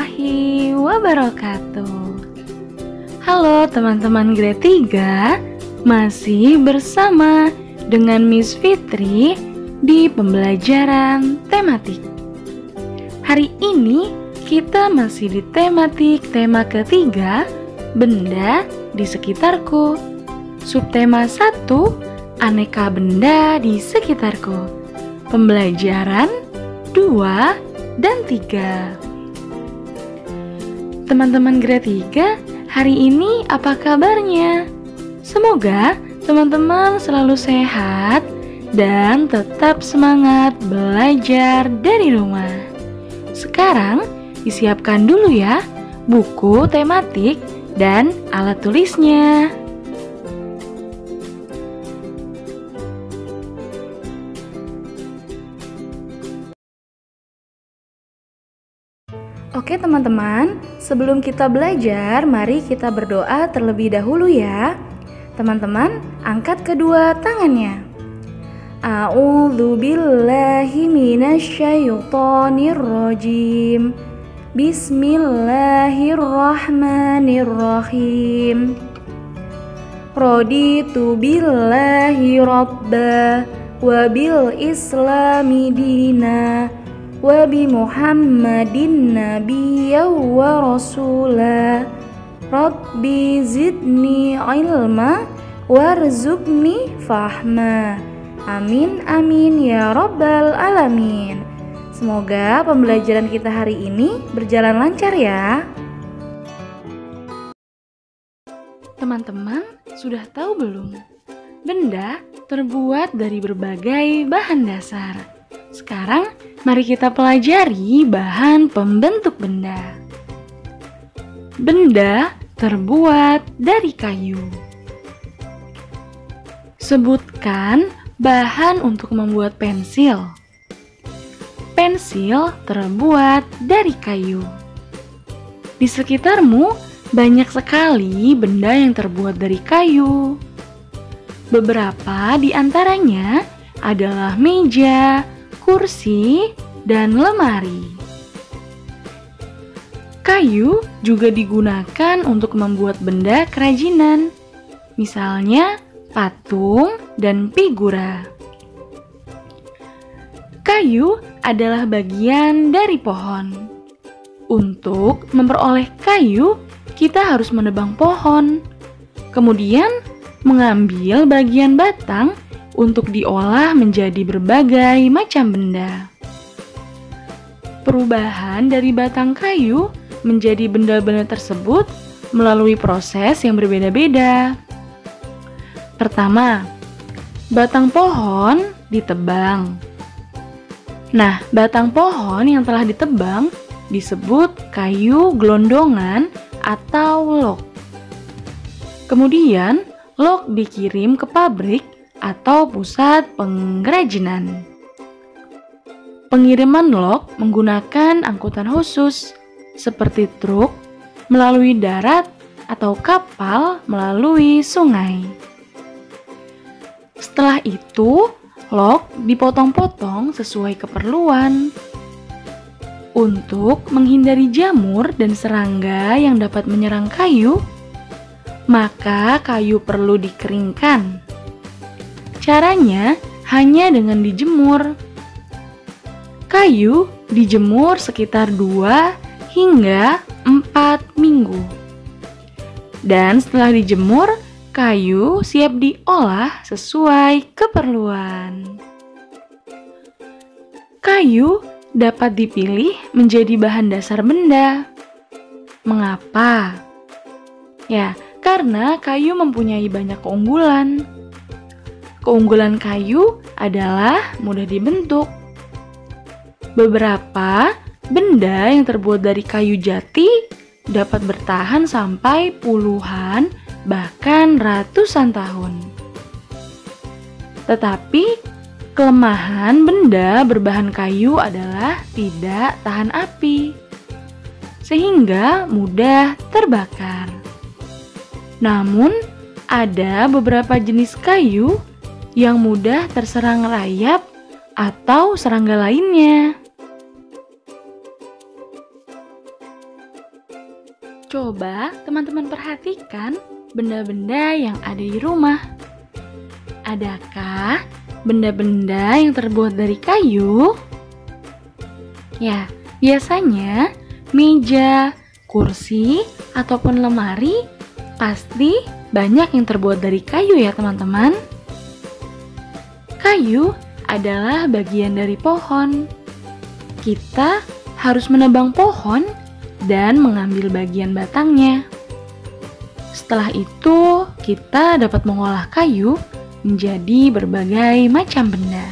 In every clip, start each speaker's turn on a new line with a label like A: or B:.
A: warahmatullahi wabarakatuh. Halo teman-teman grade 3, masih bersama dengan Miss Fitri di pembelajaran tematik. Hari ini kita masih di tema ketiga, benda di sekitarku. Subtema 1, aneka benda di sekitarku. Pembelajaran 2 dan 3. Teman-teman grade 3, hari ini apa kabarnya? Semoga teman-teman selalu sehat dan tetap semangat belajar dari rumah. Sekarang disiapkan dulu ya buku tematik dan alat tulisnya. Oke teman-teman, sebelum kita belajar, mari kita berdoa terlebih dahulu ya. Teman-teman, angkat kedua tangannya. A'udzu billahi minasyaitonir rajim. Bismillahirrahmanirrahim. Raditu billahi rabba wa bil islami dina wa bi Muhammadin nabiyya wa rasula. Rabbi zidni ilma warzuqni fahma. Amin amin ya rabbal alamin. Semoga pembelajaran kita hari ini berjalan lancar ya. Teman-teman, sudah tahu belum? Benda terbuat dari berbagai bahan dasar. Sekarang mari kita pelajari bahan pembentuk benda. Benda terbuat dari kayu. Sebutkan bahan untuk membuat pensil. Pensil terbuat dari kayu. Di sekitarmu banyak sekali benda yang terbuat dari kayu. Beberapa di antaranya adalah meja, kursi, dan lemari. Kayu juga digunakan untuk membuat benda kerajinan, misalnya patung dan figura. Kayu adalah bagian dari pohon. Untuk memperoleh kayu, kita harus menebang pohon, kemudian mengambil bagian batang untuk diolah menjadi berbagai macam benda. Perubahan dari batang kayu menjadi benda-benda tersebut melalui proses yang berbeda-beda. Pertama, batang pohon ditebang. Nah, batang pohon yang telah ditebang disebut kayu gelondongan atau log. Kemudian, log dikirim ke pabrik atau pusat pengrajinan. Pengiriman log menggunakan angkutan khusus seperti truk melalui darat atau kapal melalui sungai. Setelah itu, log dipotong-potong sesuai keperluan. Untuk menghindari jamur dan serangga yang dapat menyerang kayu, maka kayu perlu dikeringkan. Caranya hanya dengan dijemur. Kayu dijemur sekitar 2 hingga 4 minggu. Dan setelah dijemur, kayu siap diolah sesuai keperluan. Kayu dapat dipilih menjadi bahan dasar benda. Mengapa? Ya, karena kayu mempunyai banyak keunggulan. Keunggulan kayu adalah mudah dibentuk. Beberapa benda yang terbuat dari kayu jati dapat bertahan sampai puluhan bahkan ratusan tahun. Tetapi kelemahan benda berbahan kayu adalah tidak tahan api, sehingga mudah terbakar. Namun, ada beberapa jenis kayu yang mudah terserang rayap atau serangga lainnya. Coba teman-teman perhatikan benda-benda yang ada di rumah. Adakah benda-benda yang terbuat dari kayu? Ya, biasanya meja, kursi, ataupun lemari pasti banyak yang terbuat dari kayu ya teman-teman. Kayu adalah bagian dari pohon. Kita harus menebang pohon dan mengambil bagian batangnya. Setelah itu, kita dapat mengolah kayu menjadi berbagai macam benda.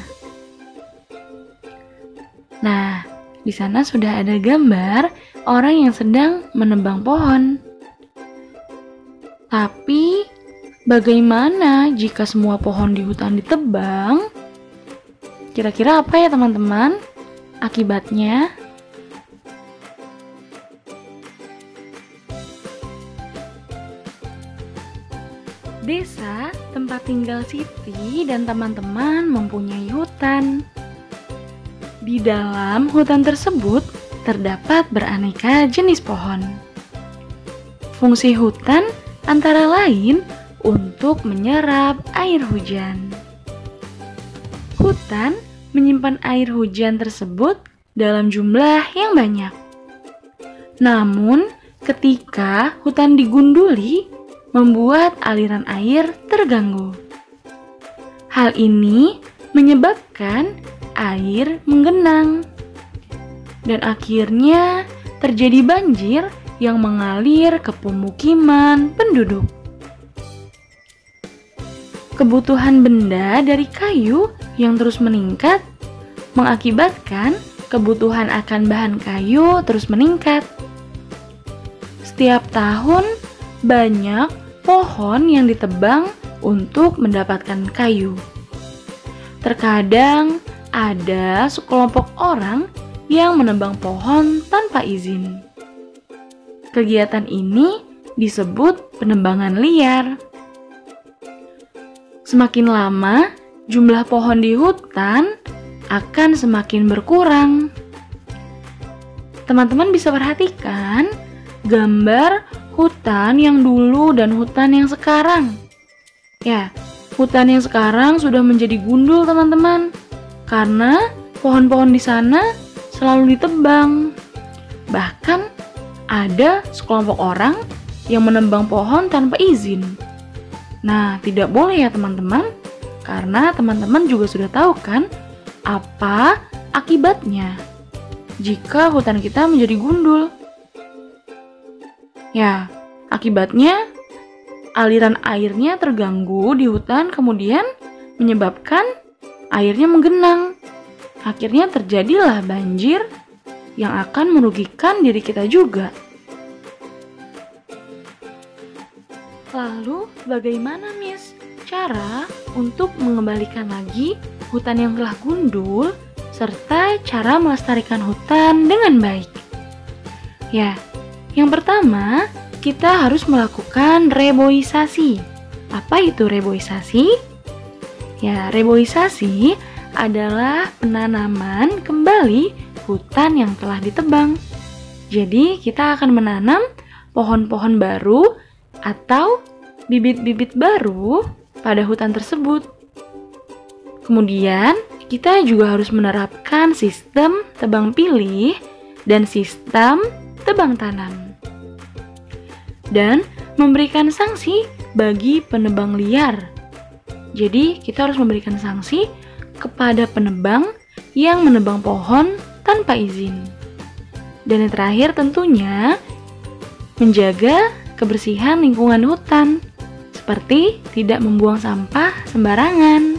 A: Nah, di sana sudah ada gambar orang yang sedang menebang pohon. Tapi, bagaimana jika semua pohon di hutan ditebang? Kira-kira apa ya teman-teman akibatnya? Desa tempat tinggal Siti dan teman-teman mempunyai hutan. Di dalam hutan tersebut terdapat beraneka jenis pohon. Fungsi hutan antara lain untuk menyerap air hujan. Hutan menyimpan air hujan tersebut dalam jumlah yang banyak. Namun, ketika hutan digunduli, membuat aliran air terganggu. Hal ini menyebabkan air menggenang dan akhirnya terjadi banjir yang mengalir ke pemukiman penduduk. Kebutuhan benda dari kayu yang terus meningkat mengakibatkan kebutuhan akan bahan kayu terus meningkat. Setiap tahun banyak pohon yang ditebang untuk mendapatkan kayu. Terkadang ada sekelompok orang yang menebang pohon tanpa izin. Kegiatan ini disebut penebangan liar. Semakin lama, jumlah pohon di hutan akan semakin berkurang. Teman-teman bisa perhatikan gambar hutan yang dulu dan hutan yang sekarang. Ya, hutan yang sekarang sudah menjadi gundul teman-teman, karena pohon-pohon di sana selalu ditebang. Bahkan ada sekelompok orang yang menebang pohon tanpa izin. Nah, tidak boleh ya teman-teman, karena teman-teman juga sudah tahu kan apa akibatnya jika hutan kita menjadi gundul. Ya, akibatnya aliran airnya terganggu di hutan, kemudian menyebabkan airnya menggenang. Akhirnya terjadilah banjir yang akan merugikan diri kita juga. Lalu, bagaimana Miss cara untuk mengembalikan lagi hutan yang telah gundul serta cara melestarikan hutan dengan baik? Ya, yang pertama, kita harus melakukan reboisasi. Apa itu reboisasi? Ya, reboisasi adalah penanaman kembali hutan yang telah ditebang. Jadi, kita akan menanam pohon-pohon baru atau bibit-bibit baru pada hutan tersebut. Kemudian, kita juga harus menerapkan sistem tebang pilih dan sistem tebang tanam, dan memberikan sanksi bagi penebang liar. Jadi, kita harus memberikan sanksi kepada penebang yang menebang pohon tanpa izin. Dan yang terakhir tentunya menjaga kebersihan lingkungan hutan, seperti tidak membuang sampah sembarangan.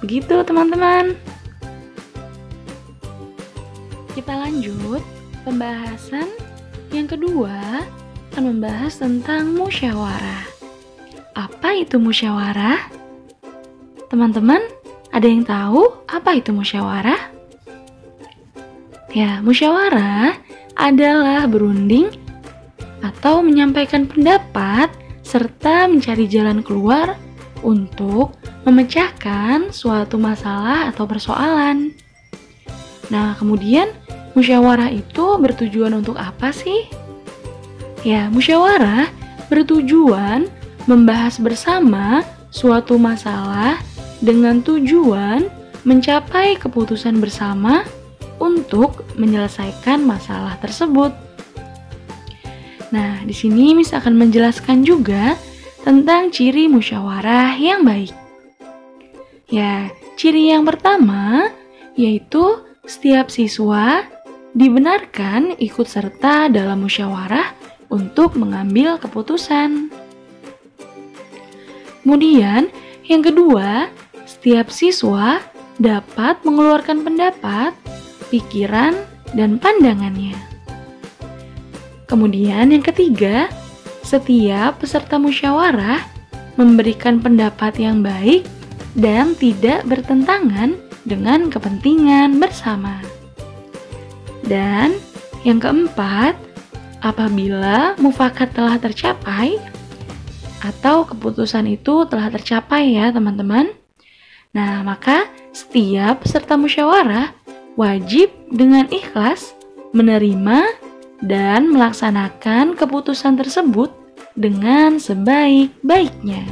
A: Begitu teman-teman. Kita lanjut pembahasan yang kedua, akan membahas tentang musyawarah. Apa itu musyawarah? Teman-teman, ada yang tahu apa itu musyawarah? Ya, musyawarah adalah berunding atau menyampaikan pendapat serta mencari jalan keluar untuk memecahkan suatu masalah atau persoalan. Nah, kemudian musyawarah itu bertujuan untuk apa sih? Ya, musyawarah bertujuan membahas bersama suatu masalah dengan tujuan mencapai keputusan bersama untuk menyelesaikan masalah tersebut. Nah, di sini Miss akan menjelaskan juga tentang ciri musyawarah yang baik. Ya, ciri yang pertama yaitu setiap siswa dibenarkan ikut serta dalam musyawarah untuk mengambil keputusan. Kemudian, yang kedua, setiap siswa dapat mengeluarkan pendapat, pikiran, dan pandangannya. Kemudian, yang ketiga, setiap peserta musyawarah memberikan pendapat yang baik dan tidak bertentangan dengan kepentingan bersama. Dan yang keempat, apabila mufakat telah tercapai atau keputusan itu telah tercapai ya teman-teman. Nah, maka setiap peserta musyawarah wajib dengan ikhlas menerima dan melaksanakan keputusan tersebut dengan sebaik-baiknya.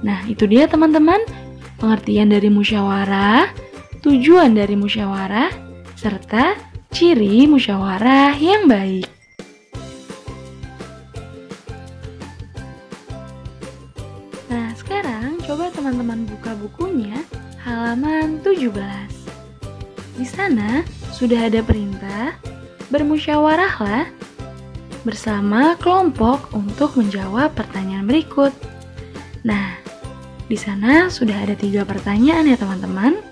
A: Nah, itu dia teman-teman, pengertian dari musyawarah, tujuan dari musyawarah, serta ciri musyawarah yang baik. Nah, sekarang coba teman-teman buka bukunya halaman 17. Di sana sudah ada perintah, bermusyawarahlah bersama kelompok untuk menjawab pertanyaan berikut. Nah, di sana sudah ada 3 pertanyaan ya teman-teman.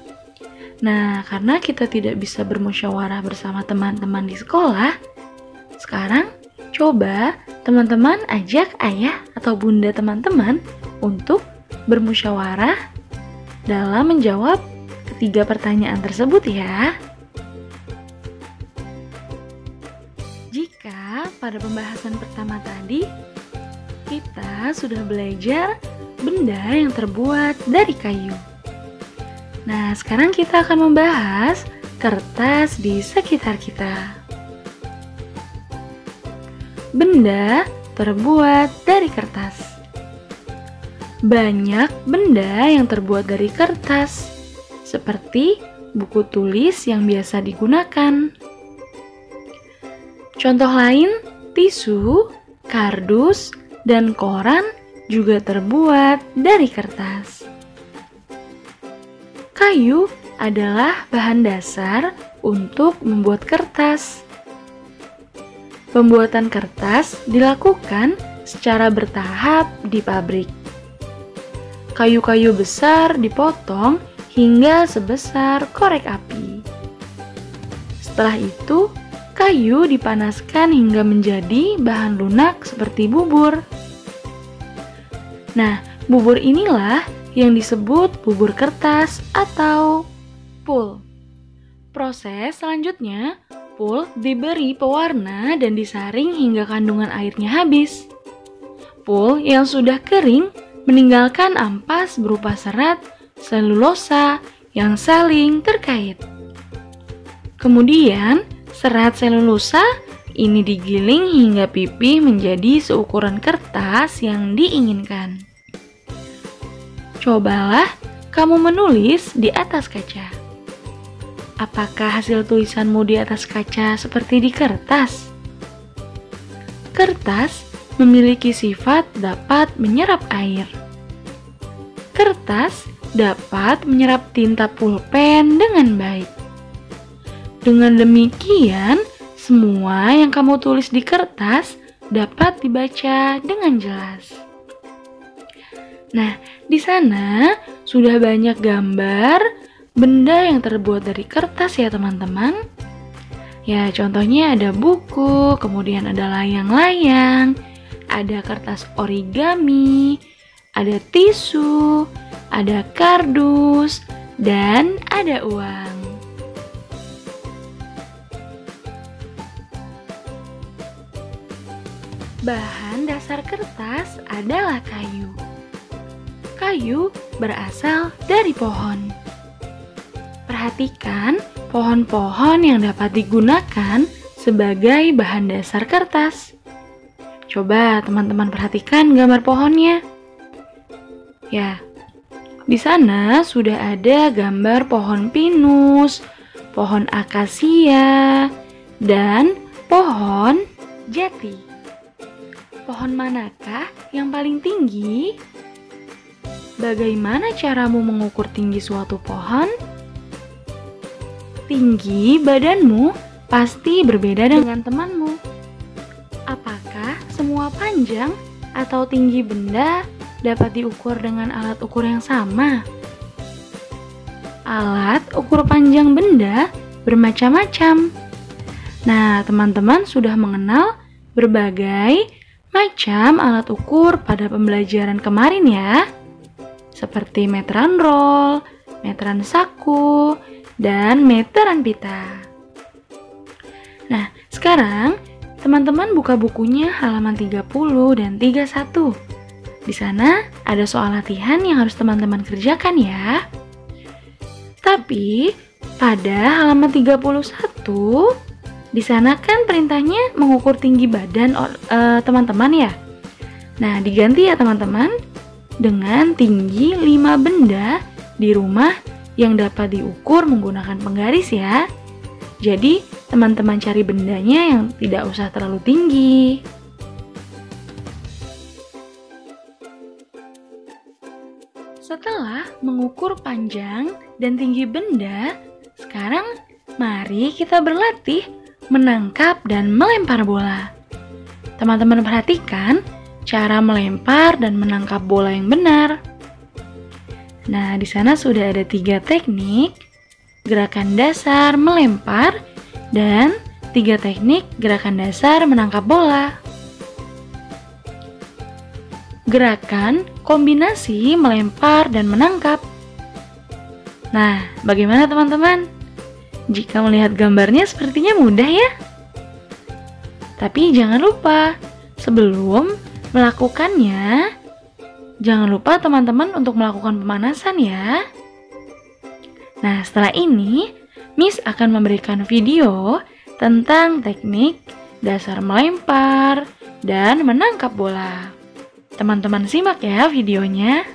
A: Nah, karena kita tidak bisa bermusyawarah bersama teman-teman di sekolah, sekarang coba teman-teman ajak ayah atau bunda teman-teman untuk bermusyawarah dalam menjawab ketiga pertanyaan tersebut ya. Jika pada pembahasan pertama tadi kita sudah belajar benda yang terbuat dari kayu. Nah, sekarang kita akan membahas kertas di sekitar kita. Benda terbuat dari kertas. Banyak benda yang terbuat dari kertas, seperti buku tulis yang biasa digunakan. Contoh lain, tisu, kardus, dan koran juga terbuat dari kertas. Kayu adalah bahan dasar untuk membuat kertas. Pembuatan kertas dilakukan secara bertahap di pabrik. Kayu-kayu besar dipotong hingga sebesar korek api. Setelah itu, kayu dipanaskan hingga menjadi bahan lunak seperti bubur. Nah, bubur inilah yang disebut bubur kertas atau pul. Proses selanjutnya, pul diberi pewarna dan disaring hingga kandungan airnya habis. Pul yang sudah kering meninggalkan ampas berupa serat selulosa yang saling terkait. Kemudian, serat selulosa ini digiling hingga pipih menjadi seukuran kertas yang diinginkan. Cobalah kamu menulis di atas kaca. Apakah hasil tulisanmu di atas kaca seperti di kertas? Kertas memiliki sifat dapat menyerap air. Kertas dapat menyerap tinta pulpen dengan baik. Dengan demikian, semua yang kamu tulis di kertas dapat dibaca dengan jelas. Nah, di sana sudah banyak gambar benda yang terbuat dari kertas ya teman-teman. Ya, contohnya ada buku, kemudian ada layang-layang, ada kertas origami, ada tisu, ada kardus, dan ada uang. Bahan dasar kertas adalah kayu. Kayu berasal dari pohon. Perhatikan pohon-pohon yang dapat digunakan sebagai bahan dasar kertas. Coba teman-teman perhatikan gambar pohonnya. Ya, di sana sudah ada gambar pohon pinus, pohon akasia, dan pohon jati. Pohon manakah yang paling tinggi? Bagaimana caramu mengukur tinggi suatu pohon? Tinggi badanmu pasti berbeda dengan temanmu. Apakah semua panjang atau tinggi benda dapat diukur dengan alat ukur yang sama? Alat ukur panjang benda bermacam-macam. Nah, teman-teman sudah mengenal berbagai macam alat ukur pada pembelajaran kemarin ya. Seperti meteran roll, meteran saku, dan meteran pita. Nah, sekarang teman-teman buka bukunya halaman 30 dan 31. Di sana ada soal latihan yang harus teman-teman kerjakan ya. Tapi pada halaman 31, di sana kan perintahnya mengukur tinggi badan teman-teman ya. Nah, diganti ya teman-teman dengan tinggi 5 benda di rumah yang dapat diukur menggunakan penggaris ya. Jadi, teman-teman cari bendanya yang tidak usah terlalu tinggi. Setelah mengukur panjang dan tinggi benda, sekarang mari kita berlatih menangkap dan melempar bola. Teman-teman perhatikan cara melempar dan menangkap bola yang benar. Nah, di sana sudah ada 3 teknik, gerakan dasar melempar, dan 3 teknik gerakan dasar menangkap bola. Gerakan kombinasi melempar dan menangkap. Nah, bagaimana teman-teman? Jika melihat gambarnya sepertinya mudah ya? Tapi jangan lupa, sebelum melakukannya, jangan lupa teman-teman untuk melakukan pemanasan ya. Nah, setelah ini, Miss akan memberikan video tentang teknik dasar melempar dan menangkap bola. Teman-teman simak ya videonya.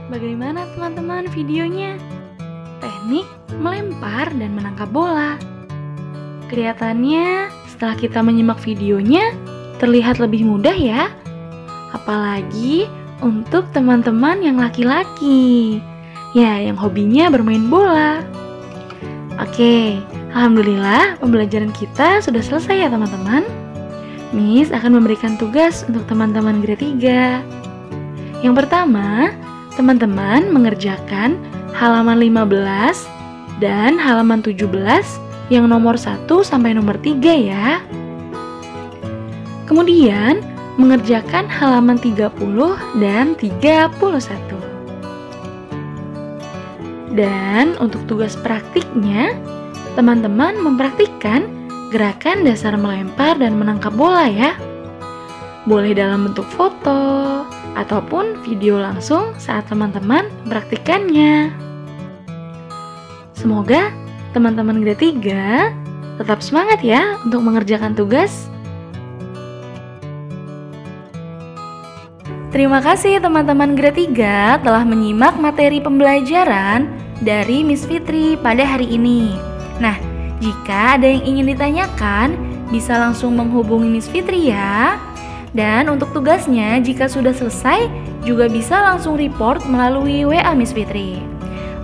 A: Bagaimana teman-teman videonya? Teknik melempar dan menangkap bola. Kelihatannya setelah kita menyimak videonya terlihat lebih mudah ya. Apalagi untuk teman-teman yang laki-laki. Ya, yang hobinya bermain bola. Oke, alhamdulillah pembelajaran kita sudah selesai ya teman-teman. Miss akan memberikan tugas untuk teman-teman grade 3. Yang pertama, teman-teman mengerjakan halaman 15 dan halaman 17 yang nomor 1 sampai nomor 3 ya. Kemudian, mengerjakan halaman 30 dan 31. Dan untuk tugas praktiknya, teman-teman mempraktikkan gerakan dasar melempar dan menangkap bola ya. Boleh dalam bentuk foto ataupun video langsung saat teman-teman mempraktikkannya. Semoga teman-teman grade 3 tetap semangat ya untuk mengerjakan tugas. Terima kasih teman-teman grade 3 telah menyimak materi pembelajaran dari Miss Fitri pada hari ini. Nah, jika ada yang ingin ditanyakan, bisa langsung menghubungi Miss Fitri ya. Dan untuk tugasnya, jika sudah selesai, juga bisa langsung report melalui WA Miss Fitri.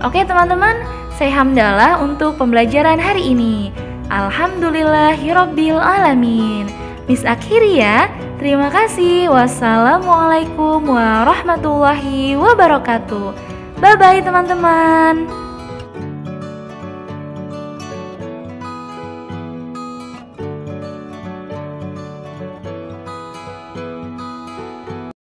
A: Oke teman-teman, saya hamdalah untuk pembelajaran hari ini. Alhamdulillahirabbil alamin. Miss akhiri ya. Terima kasih. Wassalamualaikum warahmatullahi wabarakatuh. Bye-bye teman-teman.